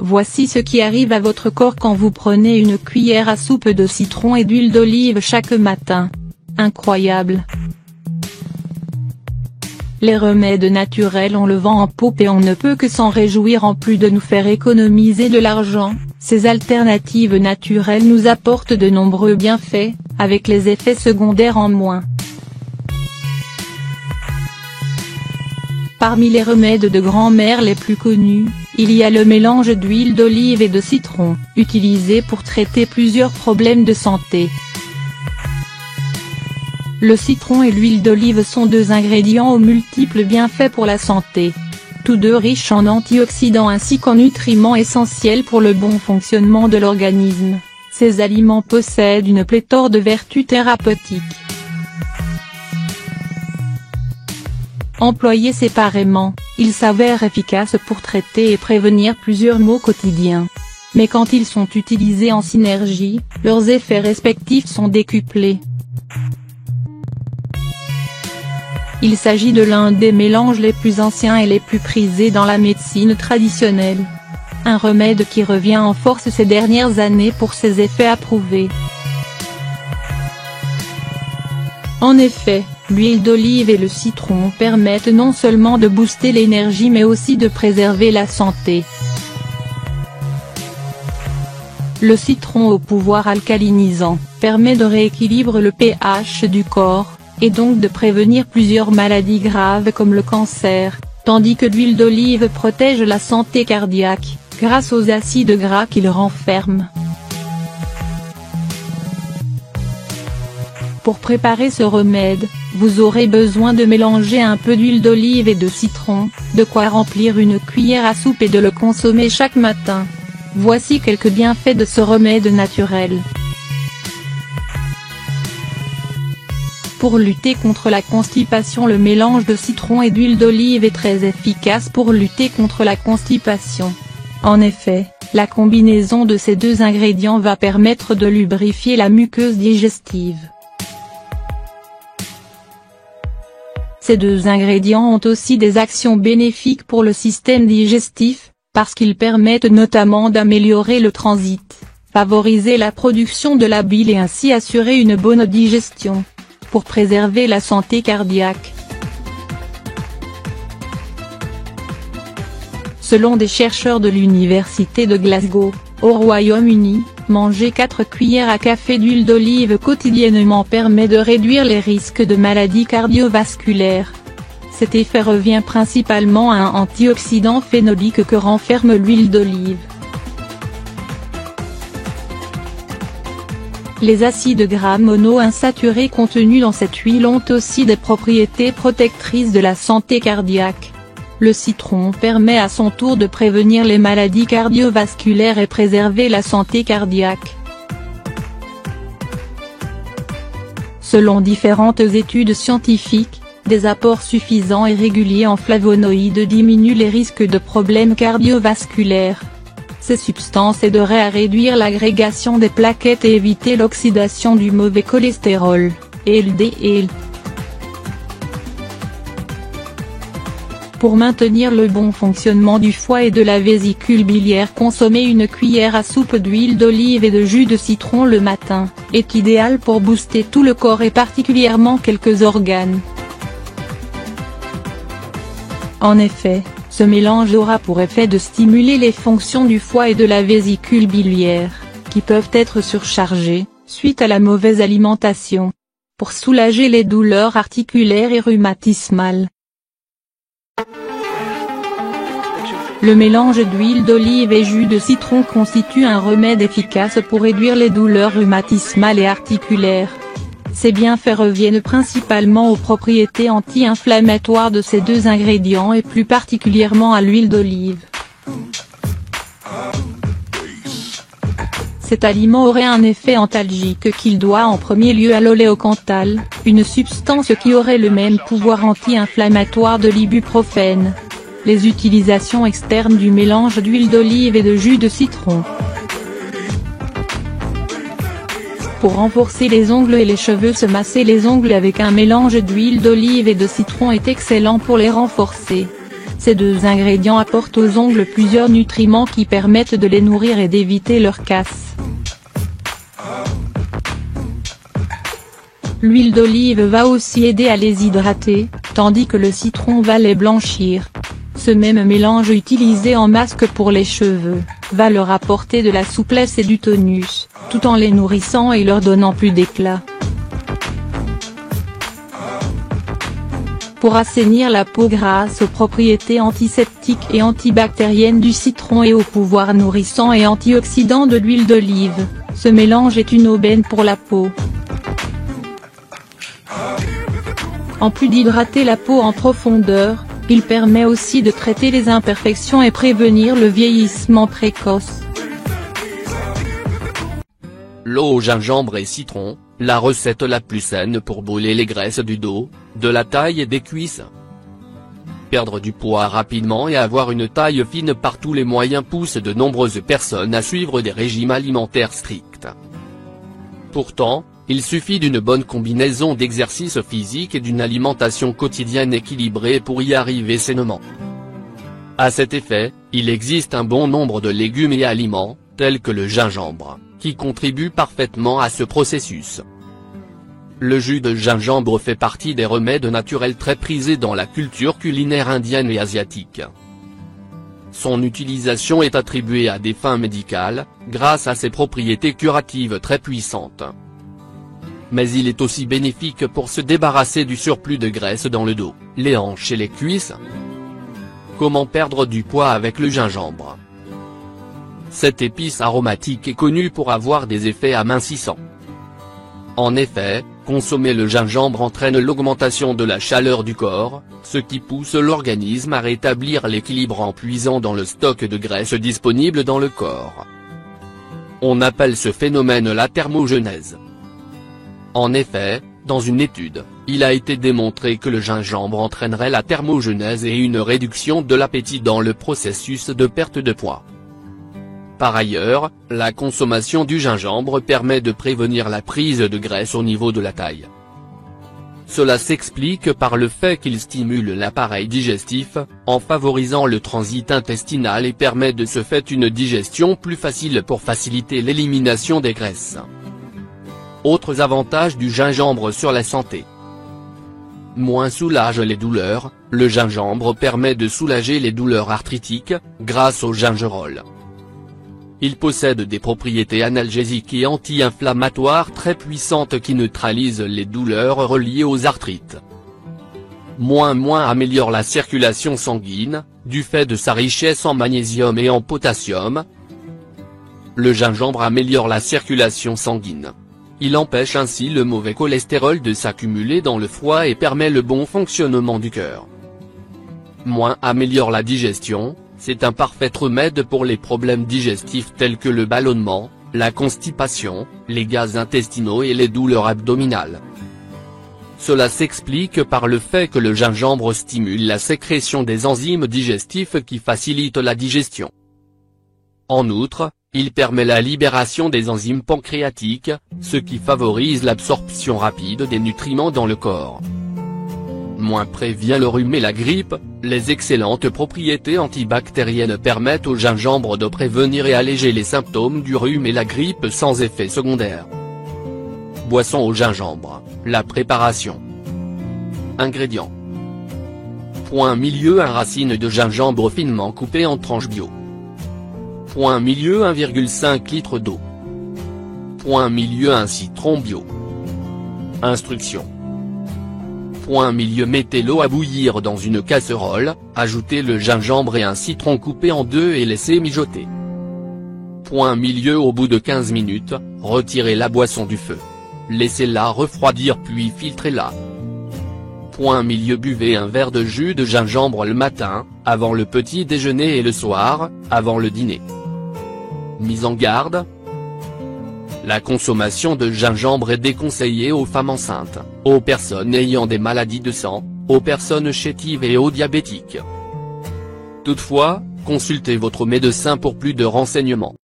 Voici ce qui arrive à votre corps quand vous prenez une cuillère à soupe de citron et d'huile d'olive chaque matin. Incroyable! Les remèdes naturels ont le vent en poupe et on ne peut que s'en réjouir. En plus de nous faire économiser de l'argent, ces alternatives naturelles nous apportent de nombreux bienfaits, avec les effets secondaires en moins. Parmi les remèdes de grand-mère les plus connus, il y a le mélange d'huile d'olive et de citron, utilisé pour traiter plusieurs problèmes de santé. Le citron et l'huile d'olive sont deux ingrédients aux multiples bienfaits pour la santé. Tous deux riches en antioxydants ainsi qu'en nutriments essentiels pour le bon fonctionnement de l'organisme, ces aliments possèdent une pléthore de vertus thérapeutiques. Employés séparément, ils s'avèrent efficaces pour traiter et prévenir plusieurs maux quotidiens. Mais quand ils sont utilisés en synergie, leurs effets respectifs sont décuplés. Il s'agit de l'un des mélanges les plus anciens et les plus prisés dans la médecine traditionnelle. Un remède qui revient en force ces dernières années pour ses effets approuvés. En effet, l'huile d'olive et le citron permettent non seulement de booster l'énergie mais aussi de préserver la santé. Le citron au pouvoir alcalinisant, permet de rééquilibrer le pH du corps, et donc de prévenir plusieurs maladies graves comme le cancer, tandis que l'huile d'olive protège la santé cardiaque, grâce aux acides gras qu'il renferme. Pour préparer ce remède, vous aurez besoin de mélanger un peu d'huile d'olive et de citron, de quoi remplir une cuillère à soupe et de le consommer chaque matin. Voici quelques bienfaits de ce remède naturel. Pour lutter contre la constipation, le mélange de citron et d'huile d'olive est très efficace pour lutter contre la constipation. En effet, la combinaison de ces deux ingrédients va permettre de lubrifier la muqueuse digestive. Ces deux ingrédients ont aussi des actions bénéfiques pour le système digestif, parce qu'ils permettent notamment d'améliorer le transit, favoriser la production de la bile et ainsi assurer une bonne digestion. Pour préserver la santé cardiaque. Selon des chercheurs de l'université de Glasgow, au Royaume-Uni, manger 4 cuillères à café d'huile d'olive quotidiennement permet de réduire les risques de maladies cardiovasculaires. Cet effet revient principalement à un antioxydant phénolique que renferme l'huile d'olive. Les acides gras monoinsaturés contenus dans cette huile ont aussi des propriétés protectrices de la santé cardiaque. Le citron permet à son tour de prévenir les maladies cardiovasculaires et préserver la santé cardiaque. Selon différentes études scientifiques, des apports suffisants et réguliers en flavonoïdes diminuent les risques de problèmes cardiovasculaires. Ces substances aideraient à réduire l'agrégation des plaquettes et éviter l'oxydation du mauvais cholestérol, LDL. Pour maintenir le bon fonctionnement du foie et de la vésicule biliaire, consommer une cuillère à soupe d'huile d'olive et de jus de citron le matin, est idéal pour booster tout le corps et particulièrement quelques organes. En effet, ce mélange aura pour effet de stimuler les fonctions du foie et de la vésicule biliaire, qui peuvent être surchargées, suite à la mauvaise alimentation. Pour soulager les douleurs articulaires et rhumatismales. Le mélange d'huile d'olive et jus de citron constitue un remède efficace pour réduire les douleurs rhumatismales et articulaires. Ces bienfaits reviennent principalement aux propriétés anti-inflammatoires de ces deux ingrédients et plus particulièrement à l'huile d'olive. Cet aliment aurait un effet antalgique qu'il doit en premier lieu à l'oléocanthal, une substance qui aurait le même pouvoir anti-inflammatoire de l'ibuprofène. Les utilisations externes du mélange d'huile d'olive et de jus de citron. Pour renforcer les ongles et les cheveux, se masser les ongles avec un mélange d'huile d'olive et de citron est excellent pour les renforcer. Ces deux ingrédients apportent aux ongles plusieurs nutriments qui permettent de les nourrir et d'éviter leur casse. L'huile d'olive va aussi aider à les hydrater, tandis que le citron va les blanchir. Ce même mélange utilisé en masque pour les cheveux, va leur apporter de la souplesse et du tonus, tout en les nourrissant et leur donnant plus d'éclat. Pour assainir la peau grâce aux propriétés antiseptiques et antibactériennes du citron et au pouvoir nourrissant et antioxydant de l'huile d'olive, ce mélange est une aubaine pour la peau. En plus d'hydrater la peau en profondeur, il permet aussi de traiter les imperfections et prévenir le vieillissement précoce. L'eau au gingembre et citron, la recette la plus saine pour brûler les graisses du dos, de la taille et des cuisses. Perdre du poids rapidement et avoir une taille fine par tous les moyens pousse de nombreuses personnes à suivre des régimes alimentaires stricts. Pourtant, il suffit d'une bonne combinaison d'exercice physique et d'une alimentation quotidienne équilibrée pour y arriver sainement. À cet effet, il existe un bon nombre de légumes et aliments, tels que le gingembre, qui contribuent parfaitement à ce processus. Le jus de gingembre fait partie des remèdes naturels très prisés dans la culture culinaire indienne et asiatique. Son utilisation est attribuée à des fins médicales, grâce à ses propriétés curatives très puissantes. Mais il est aussi bénéfique pour se débarrasser du surplus de graisse dans le dos, les hanches et les cuisses. Comment perdre du poids avec le gingembre? Cette épice aromatique est connue pour avoir des effets amincissants. En effet, consommer le gingembre entraîne l'augmentation de la chaleur du corps, ce qui pousse l'organisme à rétablir l'équilibre en puisant dans le stock de graisse disponible dans le corps. On appelle ce phénomène la thermogenèse. En effet, dans une étude, il a été démontré que le gingembre entraînerait la thermogenèse et une réduction de l'appétit dans le processus de perte de poids. Par ailleurs, la consommation du gingembre permet de prévenir la prise de graisse au niveau de la taille. Cela s'explique par le fait qu'il stimule l'appareil digestif, en favorisant le transit intestinal et permet de ce fait une digestion plus facile pour faciliter l'élimination des graisses. Autres avantages du gingembre sur la santé. Moins soulage les douleurs, le gingembre permet de soulager les douleurs arthritiques, grâce au gingerol. Il possède des propriétés analgésiques et anti-inflammatoires très puissantes qui neutralisent les douleurs reliées aux arthrites. Moins améliore la circulation sanguine, du fait de sa richesse en magnésium et en potassium. Le gingembre améliore la circulation sanguine. Il empêche ainsi le mauvais cholestérol de s'accumuler dans le foie et permet le bon fonctionnement du cœur. Améliore la digestion, c'est un parfait remède pour les problèmes digestifs tels que le ballonnement, la constipation, les gaz intestinaux et les douleurs abdominales. Cela s'explique par le fait que le gingembre stimule la sécrétion des enzymes digestifs qui facilitent la digestion. En outre, il permet la libération des enzymes pancréatiques, ce qui favorise l'absorption rapide des nutriments dans le corps. Prévient le rhume et la grippe, les excellentes propriétés antibactériennes permettent au gingembre de prévenir et alléger les symptômes du rhume et la grippe sans effet secondaire. Boisson au gingembre, la préparation. Ingrédients. Un racine de gingembre finement coupée en tranches bio. 1,5 litre d'eau. Un citron bio. Instructions. Mettez l'eau à bouillir dans une casserole, ajoutez le gingembre et un citron coupé en deux et laissez mijoter. Au bout de 15 minutes, retirez la boisson du feu. Laissez-la refroidir puis filtrez-la. Buvez un verre de jus de gingembre le matin, avant le petit déjeuner et le soir, avant le dîner. Mise en garde. La consommation de gingembre est déconseillée aux femmes enceintes, aux personnes ayant des maladies de sang, aux personnes chétives et aux diabétiques. Toutefois, consultez votre médecin pour plus de renseignements.